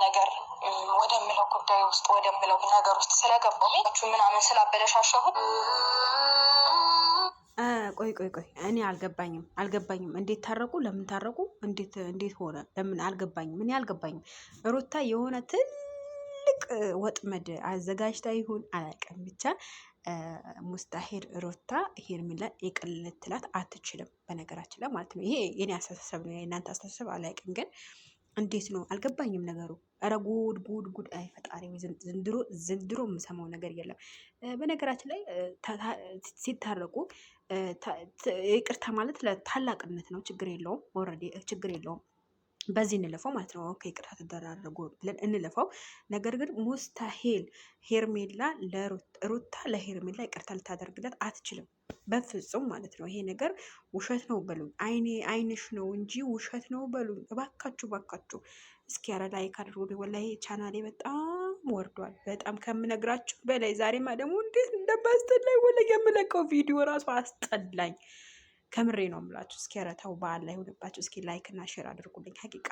ነገር ወደምለው ጉዳይ ውስጥ ወደምለው ነገር ውስጥ ስለገባሁ ምናምን ስላበለሻሸሁት ቆይ እኔ አልገባኝም። እንዴት ታረቁ? ለምን ታረቁ? እንዴት ሆነ? ለምን አልገባኝም። እኔ አልገባኝም። ሩታ የሆነ ትልቅ ወጥመድ አዘጋጅታ ይሁን አላውቅም፣ ብቻ ሙስታሂል ሩታ ሄርሜላ ይቅር ልትላት አትችልም። በነገራችን ላይ ማለት ነው። ይሄ የኔ አስተሳሰብ ነው። የእናንተ አስተሳሰብ አላውቅም፣ ግን እንዴት ነው አልገባኝም ነገሩ። ኧረ ጉድ! አይ ፈጣሪ፣ ዘንድሮ የምሰማው ነገር የለም። በነገራችን ላይ ሲታረቁ ይቅርታ ማለት ለታላቅነት ነው። ችግር የለውም። ኦልሬዲ ችግር የለውም። በዚህ እንለፈው ማለት ነው። ኦኬ ይቅርታ ተደራረጉ ብለን እንለፈው። ነገር ግን ሙስታሂል ሄርሜላ ሩታ ለሄርሜላ ይቅርታ ልታደርግለት አትችልም፣ በፍጹም ማለት ነው። ይሄ ነገር ውሸት ነው በሉኝ፣ አይንሽ ነው እንጂ ውሸት ነው በሉኝ። እባካችሁ እስኪ ኧረ ላይክ አድርጉ። ወላሂ ቻናሌ በጣም ወርዷል፣ በጣም ከምነግራችሁ በላይ። ዛሬማ ደግሞ እንዴት እንደባስጠላኝ ወላሂ፣ የምለቀው ቪዲዮ ራሱ አስጠላኝ። ከምሬ ነው የምላችሁ። እስኪ ኧረ ተው፣ በዓል ላይ ሆነባችሁ። እስኪ ላይክ እና ሼር አድርጉልኝ ሀቂቃ